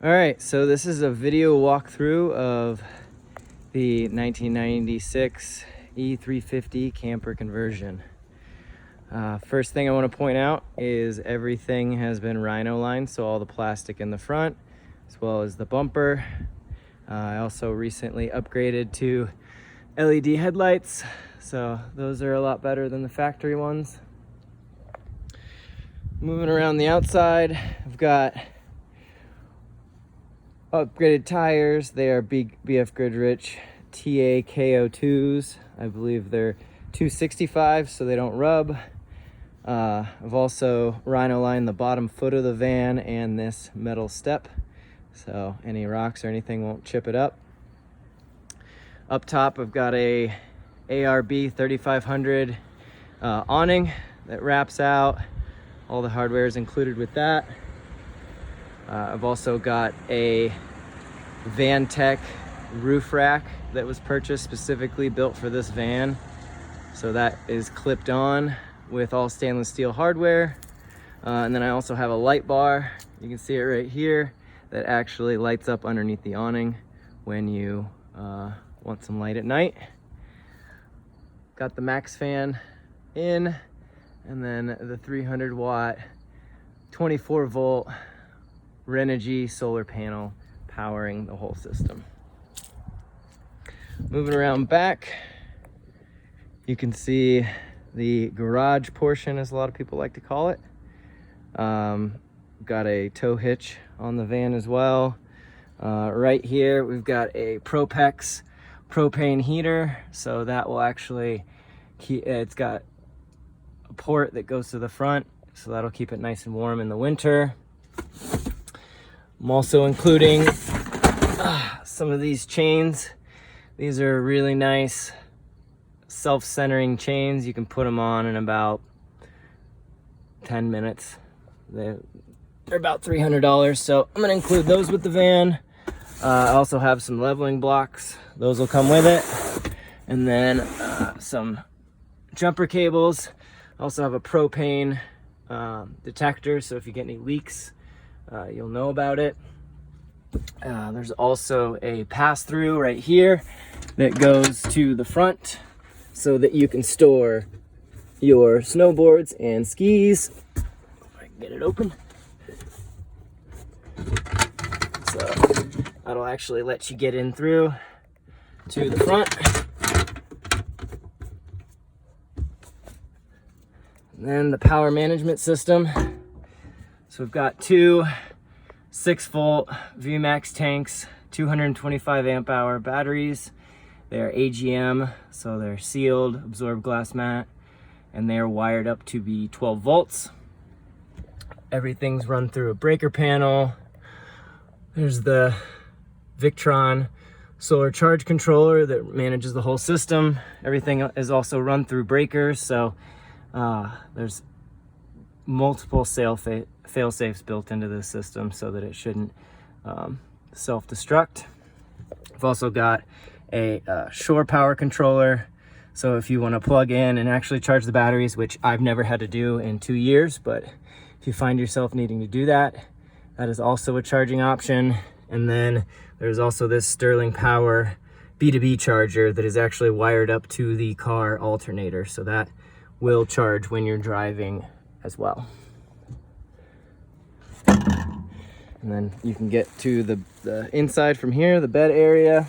All right, so this is a video walkthrough of the 1996 E350 camper conversion. First thing I want to point out is everything has been Rhino lined, so all the plastic in the front as well as the bumper. I also recently upgraded to LED headlights, so those are a lot better than the factory ones. Moving around the outside, I've got upgraded tires. They are BF Goodrich TA KO2s. I believe they're 265, so they don't rub. I've also Rhino lined the bottom foot of the van and this metal step, so any rocks or anything won't chip it up. Up top, I've got a ARB 3500 awning that wraps out. All the hardware is included with that. I've also got a Vantech roof rack that was purchased specifically built for this van. So that is clipped on with all stainless steel hardware. And then I also have a light bar. You can see it right here that actually lights up underneath the awning when you want some light at night. Got the max fan in, and then the 300 watt 24 volt Renogy solar panel powering the whole system. Moving around back, you can see the garage portion, as a lot of people like to call it. Got a tow hitch on the van as well. Right here we've got a Propex propane heater, so that will actually keep, it's got a port that goes to the front, so that'll keep it nice and warm in the winter. I'm also including some of these chains. These are really nice self-centering chains. You can put them on in about 10 minutes. They're about $300, so I'm gonna include those with the van. I also have some leveling blocks. Those will come with it. And then some jumper cables. I also have a propane detector, so if you get any leaks, you'll know about it. There's also a pass-through right here that goes to the front so that you can store your snowboards and skis. If I can get it open. So that'll actually let you get in through to the front. And then the power management system. So we've got two 6-volt VMAX tanks, 225 amp hour batteries. They are AGM, so they're sealed, absorbed glass mat, and they are wired up to be 12 volts. Everything's run through a breaker panel. There's the Victron solar charge controller that manages the whole system. Everything is also run through breakers, so there's multiple fail-safes built into this system so that it shouldn't self-destruct. I've also got a shore power controller, so if you want to plug in and actually charge the batteries, which I've never had to do in 2 years, but if you find yourself needing to do that, that is also a charging option. And then there's also this Sterling Power B2B charger that is actually wired up to the car alternator, so that will charge when you're driving as well. And then you can get to the inside from here, the bed area.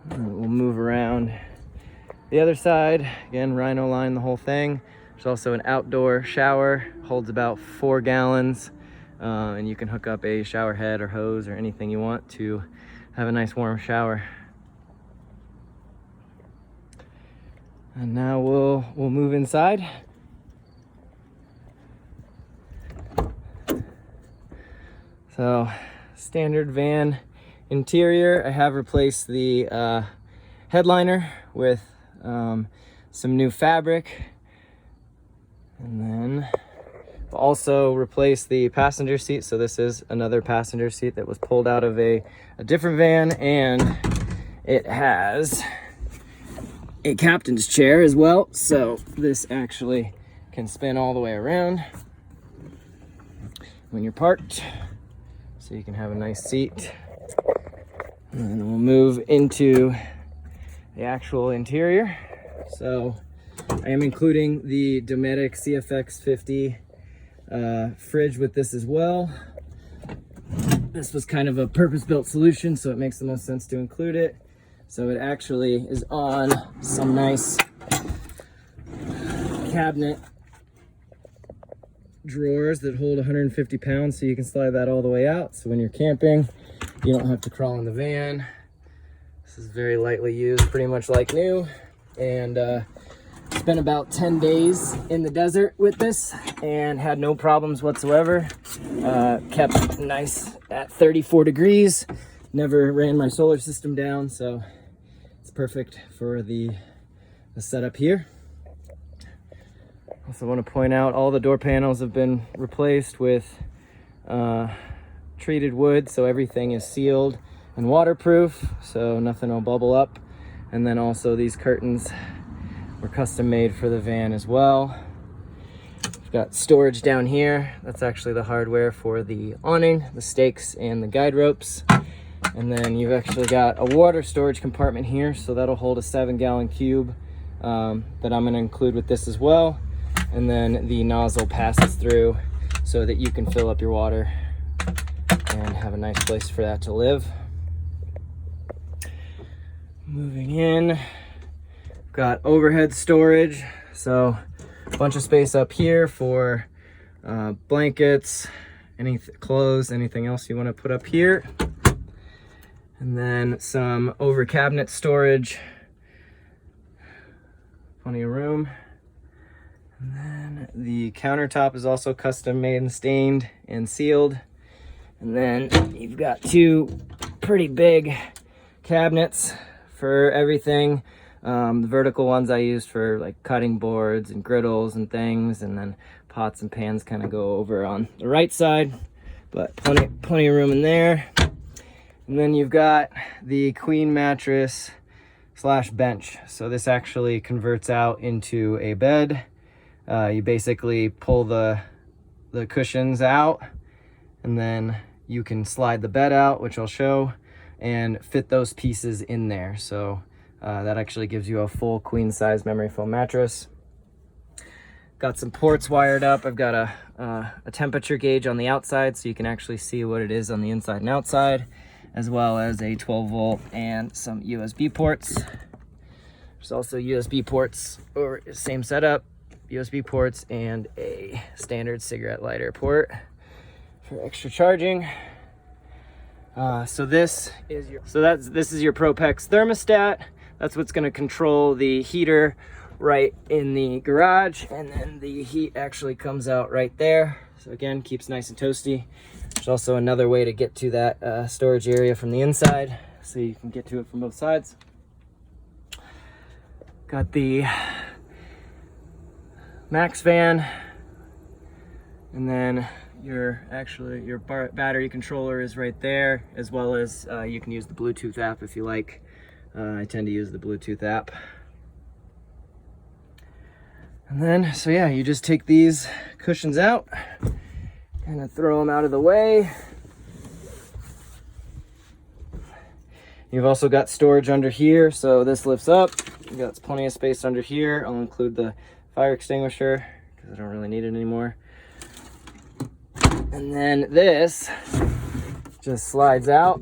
And we'll move around the other side. Again, Rhino line the whole thing. There's also an outdoor shower, holds about 4 gallons. And you can hook up a shower head or hose or anything you want to have a nice warm shower. And now we'll move inside. So, standard van interior. I have replaced the headliner with some new fabric. And then also replaced the passenger seat. So this is another passenger seat that was pulled out of a different van, and it has a captain's chair as well. So this actually can spin all the way around. when you're parked, so you can have a nice seat. And then we'll move into the actual interior. So I am including the Dometic CFX 50 fridge with this as well. This was kind of a purpose-built solution, so it makes the most sense to include it. So it actually is on some nice cabinet drawers that hold 150 pounds, so you can slide that all the way out. So when you're camping, you don't have to crawl in the van. This is very lightly used, pretty much like new. And spent about 10 days in the desert with this and had no problems whatsoever. Kept nice at 34 degrees. Never ran my solar system down, so it's perfect for the setup here. Also want to point out all the door panels have been replaced with treated wood, so everything is sealed and waterproof, so nothing will bubble up. And then also these curtains were custom made for the van as well. We've got storage down here. That's actually the hardware for the awning, the stakes, and the guide ropes. And then you've actually got a water storage compartment here, so that'll hold a 7-gallon cube that I'm going to include with this as well. And then the nozzle passes through so that you can fill up your water and have a nice place for that to live. Moving in, got overhead storage, so a bunch of space up here for blankets, any clothes, anything else you want to put up here. And then some over cabinet storage, plenty of room. And then the countertop is also custom made and stained and sealed. And then you've got two pretty big cabinets for everything. The vertical ones I used for like cutting boards and griddles and things, and then pots and pans kind of go over on the right side, but plenty of room in there. And then you've got the queen mattress / bench. So this actually converts out into a bed. You basically pull the cushions out, and then you can slide the bed out, which I'll show, and fit those pieces in there. So that actually gives you a full queen size memory foam mattress. Got some ports wired up. I've got a temperature gauge on the outside, so you can actually see what it is on the inside and outside, as well as a 12 volt and some USB ports. There's also USB ports, or same setup, USB ports and a standard cigarette lighter port for extra charging. This is your Propex thermostat. That's what's going to control the heater right in the garage, and then the heat actually comes out right there. So again, keeps nice and toasty. There's also another way to get to that storage area from the inside, so you can get to it from both sides. Got the Max fan, and then your battery controller is right there, as well as you can use the Bluetooth app if you like. I tend to use the Bluetooth app. And then, so yeah, you just take these cushions out, kind of throw them out of the way. You've also got storage under here, so this lifts up. You've got plenty of space under here. I'll include the fire extinguisher because I don't really need it anymore. And then this just slides out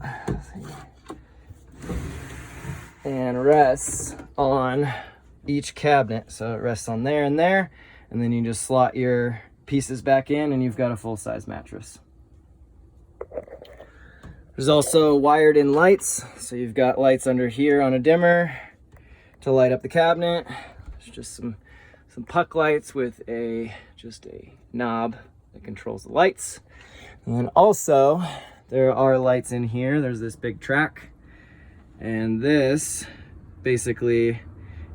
and rests on each cabinet. So it rests on there and there, and then you just slot your pieces back in and you've got a full-size mattress. There's also wired in lights, so you've got lights under here on a dimmer to light up the cabinet. There's just some puck lights with just a knob that controls the lights. And then also there are lights in here. There's this big track, and this basically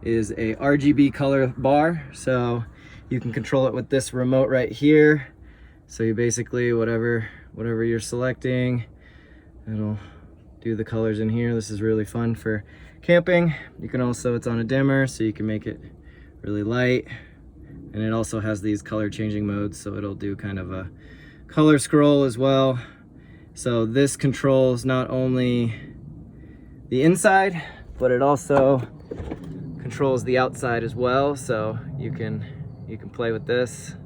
is a RGB color bar, so you can control it with this remote right here. So you basically, whatever you're selecting, it'll do the colors in here. This is really fun for camping. You can also, it's on a dimmer, so you can make it really light, and it also has these color changing modes, so it'll do kind of a color scroll as well. So this controls not only the inside, but it also controls the outside as well. So you can play with this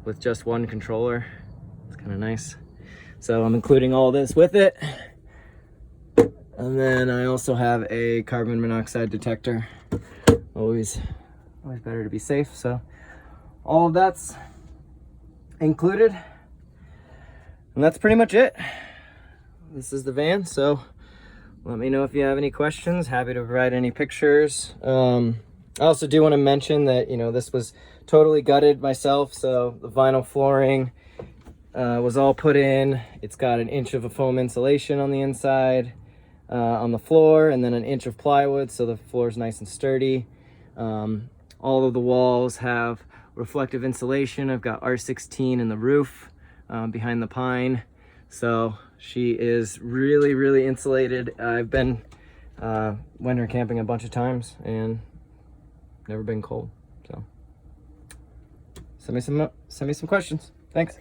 with just one controller. It's kind of nice. So I'm including all this with it. And then I also have a carbon monoxide detector. Always better to be safe. So all of that's included. And that's pretty much it. This is the van. So let me know if you have any questions. Happy to provide any pictures. I also do want to mention that, you know, this was totally gutted myself. So the vinyl flooring was all put in. It's got an inch of a foam insulation on the inside, on the floor, and then an inch of plywood. So the floor is nice and sturdy. All of the walls have reflective insulation. I've got R16 in the roof behind the pine. So she is really, really insulated. I've been winter camping a bunch of times and never been cold. So send me some questions. Thanks.